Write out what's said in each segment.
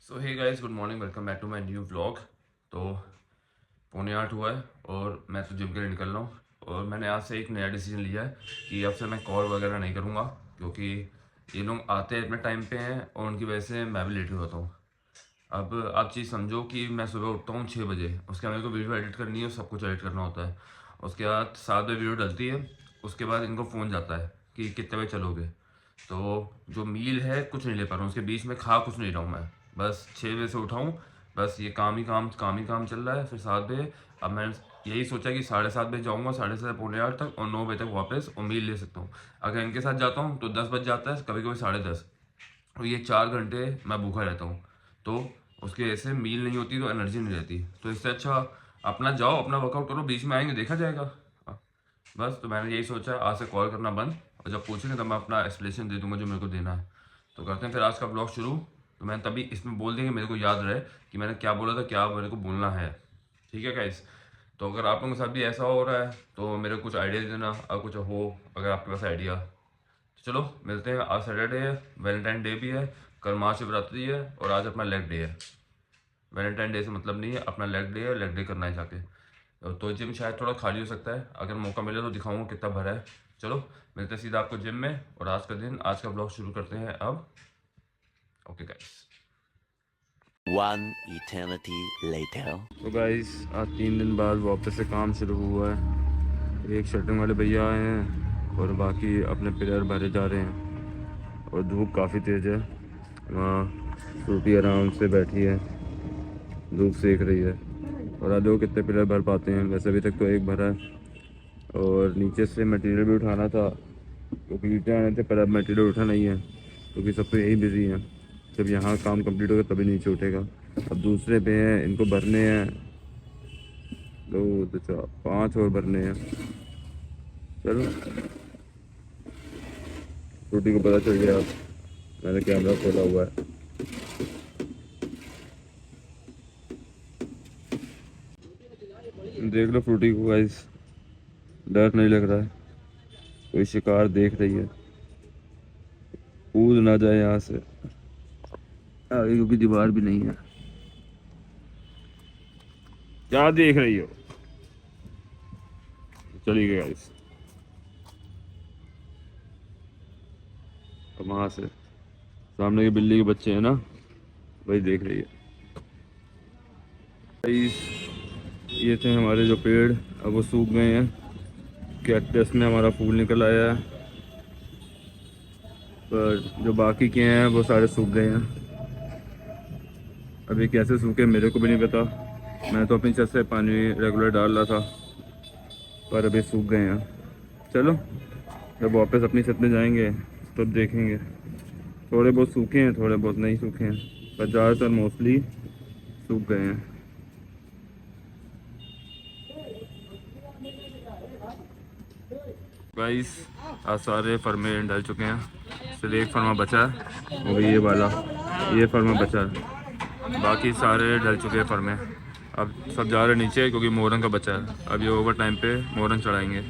So hey guys, good morning, welcome back to my new vlog. तो 7:45 हुआ है और मैं तो जिम के लिए निकल रहा हूँ। और मैंने आज से एक नया डिसीजन लिया है कि अब से मैं कॉल वगैरह नहीं करूँगा, क्योंकि ये लोग आते हैं अपने टाइम पे हैं और उनकी वजह से मैं भी लेट हो जाता हूँ। अब आप चीज़ समझो कि मैं सुबह उठता हूँ 6 बजे, उसके बाद मेरे को वीडियो एडिट करनी है, सब कुछ एडिट करना होता है। उसके बाद 7 बजे वीडियो डलती है। उसके बाद इनको फ़ोन जाता है कि कितने बजे चलोगे। तो जो मील है कुछ नहीं ले पा रहा हूँ, उसके बीच में खा कुछ नहीं रहा हूँ मैं। बस 6 बजे से उठाऊँ, बस ये काम ही काम चल रहा है। फिर 7 बजे अब मैंने यही सोचा कि 7:30 बजे जाऊँगा, 7:30 पौने 8 तक, और 9 बजे तक वापस और मील ले सकता हूँ। अगर इनके साथ जाता हूँ तो 10 बज जाता है, कभी कभी 10:30, और ये 4 घंटे मैं भूखा रहता हूँ। तो उसकी वजह से मील नहीं होती तो एनर्जी नहीं रहती। तो इससे अच्छा अपना जाओ, अपना वर्कआउट करो, बीच में आएंगे देखा जाएगा। बस तो मैंने यही सोचा आज से कॉल करना बंद, और जब पूछेंगे तब मैं अपना एक्सप्लेनेशन दे दूंगा जो मेरे को देना है। तो करते हैं फिर आज का ब्लॉग शुरू। तो मैंने तभी इसमें बोल दिया कि मेरे को याद रहे कि मैंने क्या बोला था, क्या मेरे को बोलना है। ठीक है गाइस। तो अगर आप लोगों के साथ भी ऐसा हो रहा है तो मेरे को कुछ आइडिया देना, अगर कुछ हो, अगर आपके पास आइडिया। तो चलो मिलते हैं। आज सैटरडे है, वैलेंटाइन डे भी है, कल महाशिवरात्रि है, और आज अपना लेग डे है। वैलेंटाइन डे से मतलब नहीं है, अपना लेग डे है, लेग डे करना है जाके। तो जिम शायद थोड़ा खाली हो सकता है, अगर मौका मिले तो दिखाऊंगा कितना भरा है। चलो मिलते हैं सीधा आपको जिम में, और आज का दिन, आज का ब्लॉग शुरू करते हैं अब। Okay guys. One eternity later. तो गाइस आज 3 दिन बाद वापस से काम शुरू हुआ है। एक शटरिंग वाले भैया आए हैं और बाकी अपने पिलर भरे जा रहे हैं। और धूप काफ़ी तेज़ है, वहाँ फ्रूटी आराम से बैठी है, धूप सेक रही है। और आज लोग कितने पिलर भर पाते हैं, वैसे अभी तक तो एक भरा है। और नीचे से मटेरियल भी उठाना था, क्योंकि ईंटें आने थे, पर अब मटेरियल उठा नहीं है क्योंकि सब तो यही बिजी हैं। जब यहाँ काम कंप्लीट होगा तभी नीचे उठेगा। अब दूसरे पे हैं, इनको भरने हैं 2 तो 4 5 और भरने हैं। चलो फ्रूटी को पता चल गया, मैंने कैमरा खोला हुआ है। देख लो फ्रूटी को गाइस, डर नहीं लग रहा है, कोई शिकार देख रही है, कूद ना जाए यहाँ से आगे, क्योंकि दीवार भी नहीं है। क्या देख रही हो, चली गई गाइस। अब वहाँ से सामने के बिल्ली के बच्चे हैं ना, वही देख रही है गाइस। ये थे हमारे जो पेड़, अब वो सूख गए हैं। कैक्टस में हमारा फूल निकल आया है, पर जो बाकी के हैं वो सारे सूख गए हैं। अभी कैसे सूखे मेरे को भी नहीं पता, मैं तो अपनी छत से पानी रेगुलर डाल रहा था, पर अभी सूख गए हैं। चलो जब वापस अपनी छत में जाएंगे तब देखेंगे। थोड़े बहुत सूखे हैं, थोड़े बहुत नहीं सूखे हैं, पर ज़्यादातर मोस्टली सूख गए हैं। गाइस आज सारे फर्मे डल चुके हैं, सिर्फ एक फर्मा बचा है, वो भी ये वाला, ये फर्मा बचा है, बाकी सारे डल चुके हैं फर्मे। अब सब जा रहे हैं नीचे क्योंकि मोहरम का बचा है, अब ये ओवर टाइम पे मोहरम चढ़ाएंगे।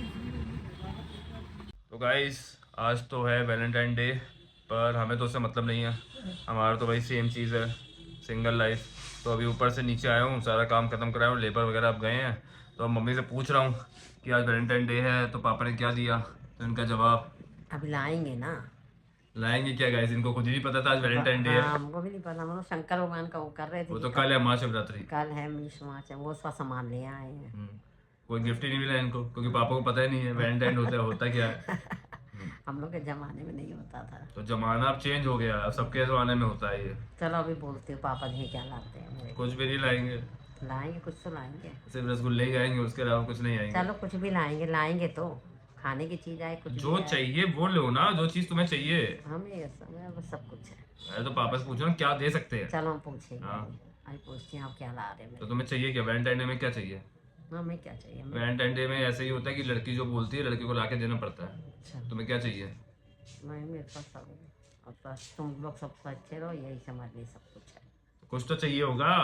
तो गाइस आज तो है वैलेंटाइन डे, पर हमें तो उससे मतलब नहीं है, हमारा तो भाई सेम चीज़ है, सिंगल लाइफ। तो अभी ऊपर से नीचे आया हूँ, सारा काम खत्म कराया हूँ, लेबर वगैरह अब गए हैं। तो अब मम्मी से पूछ रहा हूँ कि आज वैलेंटाइन डे है तो पापा ने क्या दिया, तो इनका जवाब अभी लाएंगे ना। लाएंगे क्या गाइस, इनको खुद ही नहीं पता था आज वैलेंटाइन डे है। हाँ, हमको भी नहीं पता, हम लोग शंकर भगवान का वो कर रहे थे वो कि तो कल है महाशिवरात्रि। कल है मिश मार्च है, वो उसका सामान ले आए हैं। कोई गिफ्ट ही नहीं मिला इनको, क्योंकि पापा को पता ही नहीं है वैलेंटाइन होता क्या है। हम लोग के जमाने में नहीं होता था। तो जमाना अब चेंज हो गया, अब सबके जमाने में होता है ये। चलो अभी बोलते हो पापा जी क्या लाते हैं मेरे कुछ भी नहीं लाएंगे, लाएंगे, कुछ तो लाएंगे। सिर्फ रसगुल्ले ही आएंगे, उसके अलावा कुछ नहीं आएंगे। चलो कुछ भी लाएंगे, लाएंगे तो खाने की चीज आए, कुछ जो भी आए। चाहिए वो लो ना, जो चीज तुम्हें चाहिए। हमें ये सब कुछ है। अरे तो पापा से पूछो ना क्या दे सकते हैं। चलो हम पूछेंगे हाँ। अभी पूछते हैं आप क्या ला रहे हैं तो तुम्हें चाहिए क्या, वैलेंटाइन डे में क्या चाहिए। हमें क्या चाहिए हमें। वैलेंटाइन डे में ऐसे ही होता है कि लड़की जो बोलती है लड़की को लाके देना पड़ता है। अच्छा तुम्हें क्या चाहिए। नहीं मेरे पास सब है। और बस तुम लोग सबसे अच्छे रहो, यही समझ ली सब कुछ है। कुछ तो चाहिए होगा।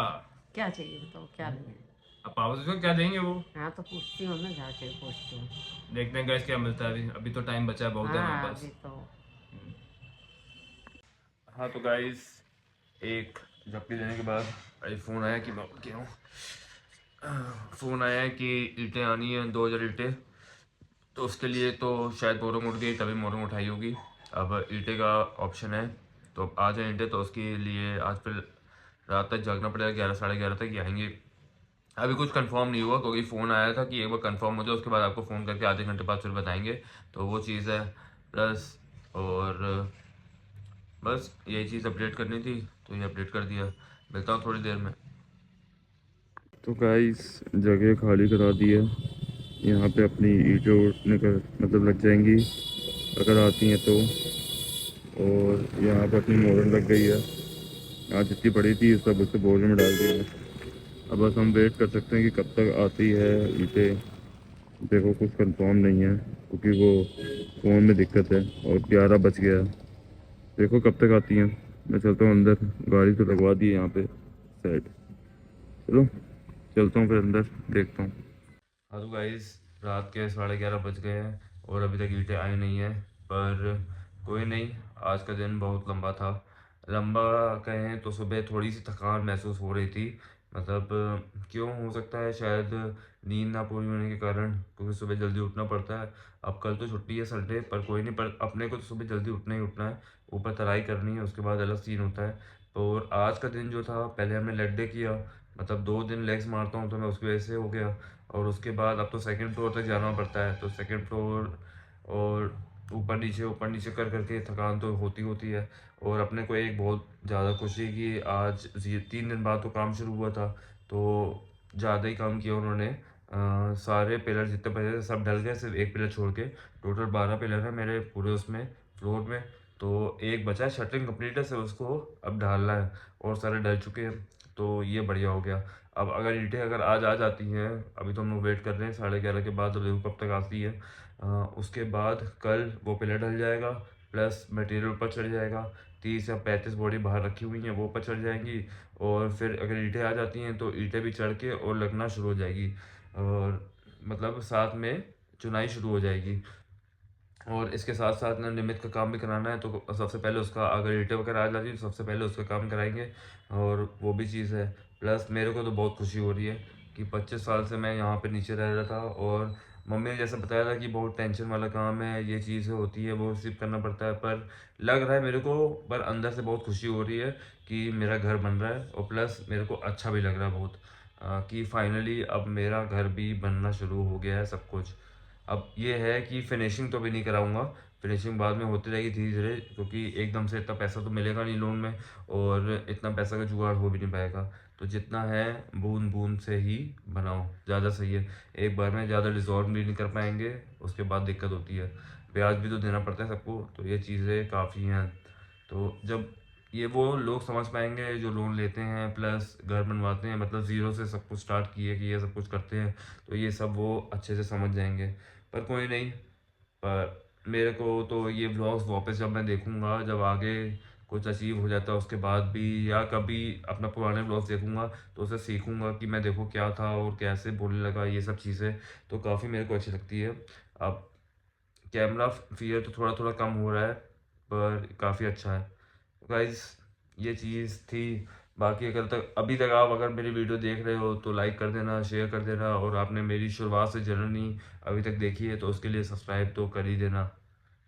क्या चाहिए बताओ, क्या नहीं है। अब पापा से क्या देंगे वो। हाँ तो पूछती हूँ ना, जाके पूछती हूँ। देखते हैं गाइस क्या मिलता है, अभी अभी तो टाइम बचा है, बहुत है हमारे हाँ पास। अभी तो हाँ तो गाइस एक झपकी लेने के बाद अभी फ़ोन आया कि मैं उठ गया हूँ। फ़ोन आया है कि ईंटें आनी हैं 2000 ईंटें, तो उसके लिए तो शायद मोरंग उठ गई तभी मोरंग उठाई होगी। अब ईंटें का ऑप्शन है, तो अब आ जाए ईंटें, तो उसके लिए आज फिर रात तक जागना पड़ेगा, 11 साढ़े 11 तक ही आएंगे। अभी कुछ कंफर्म नहीं हुआ क्योंकि फ़ोन आया था कि एक बार कंफर्म हो जाए उसके बाद आपको फ़ोन करके आधे घंटे बाद फिर बताएंगे, तो वो चीज़ है। प्लस और बस यही चीज़ अपडेट करनी थी, तो ये अपडेट कर दिया। मिलता हूँ थोड़ी देर में। तो गाइस जगह खाली करा दी है, यहाँ पे अपनी ईंटें उठने का मतलब लग जाएंगी अगर आती हैं तो। और यहाँ पे अपनी मोरन लग गई है, आज जितनी बड़ी थी सब उससे बोरे में डाल दी है। अब बस हम वेट कर सकते हैं कि कब तक आती है ईंटें। देखो कुछ कंफर्म नहीं है क्योंकि वो फ़ोन में दिक्कत है और 11 बज गया है। देखो कब तक आती हैं। मैं चलता हूँ अंदर, गाड़ी तो लगवा दी है यहाँ पे सेट। चलो चलता हूँ फिर अंदर, देखता हूँ। हाँ तो गाइस रात के 11:30 बज गए हैं और अभी तक ईंटें आई नहीं है, पर कोई नहीं, आज का दिन बहुत लंबा था। लंबा कहें तो सुबह थोड़ी सी थकान महसूस हो रही थी, मतलब क्यों हो सकता है, शायद नींद ना पूरी होने के कारण, क्योंकि सुबह जल्दी उठना पड़ता है। अब कल तो छुट्टी है संडे, पर कोई नहीं, पर अपने को तो सुबह जल्दी उठना ही उठना है, ऊपर तराई करनी है, उसके बाद अलग सीन होता है। और आज का दिन जो था, पहले हमने लेग डे किया, मतलब 2 दिन लेग्स मारता हूँ तो मैं उसकी वजह से हो गया। और उसके बाद अब तो सेकंड फ्लोर तक जाना पड़ता है, तो सेकंड फ्लोर और ऊपर नीचे कर करके थकान तो होती है। और अपने को एक बहुत ज़्यादा खुशी कि आज ये 3 दिन बाद तो काम शुरू हुआ था, तो ज़्यादा ही काम किया उन्होंने। सारे पिलर जितने बचे थे सब ढल गए, सिर्फ एक पिलर छोड़ के। टोटल 12 पिलर है मेरे पूरे उसमें फ्लोर में, तो एक बचा है, शटरिंग कंप्लीट है, सिर्फ उसको अब ढालना है और सारे ढल चुके हैं, तो ये बढ़िया हो गया। अब अगर ईंटें अगर आज आ जाती हैं, अभी तो हम लोग वेट कर रहे हैं 11:30 के बाद, तो देखो कब तक आती है। उसके बाद कल वो पिलर ढल जाएगा, प्लस मटेरियल ऊपर चढ़ जाएगा। 30 या 35 बॉडी बाहर रखी हुई हैं, वो ऊपर चढ़ जाएंगी। और फिर अगर ईंटें आ जाती हैं तो ईंटें भी चढ़ के और लगना शुरू हो जाएगी, और मतलब साथ में चुनाई शुरू हो जाएगी। और इसके साथ साथ ना निमित का काम भी कराना है, तो सबसे पहले उसका, अगर ईंटें वगैरह आ जाती है तो सबसे पहले उसका काम कराएंगे, और वो भी चीज़ है। प्लस मेरे को तो बहुत खुशी हो रही है कि 25 साल से मैं यहाँ पे नीचे रह रहा था, और मम्मी ने जैसे बताया था कि बहुत टेंशन वाला काम है, ये चीज़ें होती है, वो रिसीव करना पड़ता है, पर लग रहा है मेरे को, पर अंदर से बहुत खुशी हो रही है कि मेरा घर बन रहा है। और प्लस मेरे को अच्छा भी लग रहा है बहुत, कि फाइनली अब मेरा घर भी बनना शुरू हो गया है सब कुछ। अब ये है कि फिनिशिंग तो अभी नहीं कराऊंगा, फिनिशिंग बाद में होती रहेगी धीरे धीरे, क्योंकि एकदम से इतना पैसा तो मिलेगा नहीं लोन में, और इतना पैसा का जुगाड़ हो भी नहीं पाएगा। तो जितना है बूंद बूंद से ही बनाओ, ज़्यादा सही है। एक बार में ज़्यादा डिज़ॉल्व भी नहीं कर पाएंगे, उसके बाद दिक्कत होती है, ब्याज भी तो देना पड़ता है सबको, तो ये चीज़ें काफ़ी हैं। तो जब ये वो लोग समझ पाएंगे जो लोन लेते हैं प्लस घर बनवाते हैं, मतलब ज़ीरो से सब कुछ स्टार्ट किए कि ये सब कुछ करते हैं, तो ये सब वो अच्छे से समझ जाएंगे। पर कोई नहीं, पर मेरे को तो ये व्लॉग्स वापस जब मैं देखूंगा, जब आगे कुछ अचीव हो जाता है उसके बाद भी, या कभी अपना पुराने व्लॉग्स देखूंगा, तो उससे सीखूंगा कि मैं देखो क्या था और कैसे बोलने लगा, ये सब चीज़ें तो काफ़ी मेरे को अच्छी लगती है। अब कैमरा फियर तो थोड़ा थोड़ा कम हो रहा है, पर काफ़ी अच्छा है। गाइस ये चीज़ थी। बाकी अगर तक अभी तक आप अगर मेरी वीडियो देख रहे हो तो लाइक कर देना, शेयर कर देना, और आपने मेरी शुरुआत से जर्नी अभी तक देखी है तो उसके लिए सब्सक्राइब तो कर ही देना।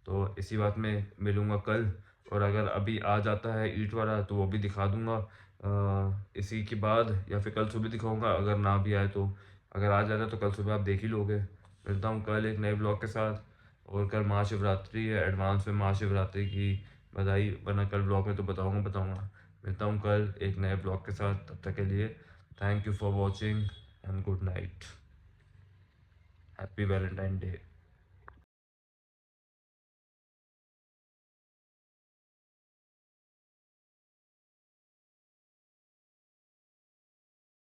तो इसी बात में मिलूँगा कल, और अगर अभी आ जाता है ईंट वाला तो वो भी दिखा दूँगा इसी के बाद, या फिर कल सुबह दिखाऊँगा अगर ना भी आए तो। अगर आ जाता है तो कल सुबह आप देख ही लोगे। मिलता हूँ कल एक नए ब्लॉग के साथ। और कल महाशिवरात्रि है, एडवांस में महाशिवरात्रि की बधाई, वरना कल ब्लॉग में तो बताऊँगा। मिलता हूँ कल एक नए ब्लॉग के साथ, तब तक के लिए thank you for watching and good night. Happy Valentine day.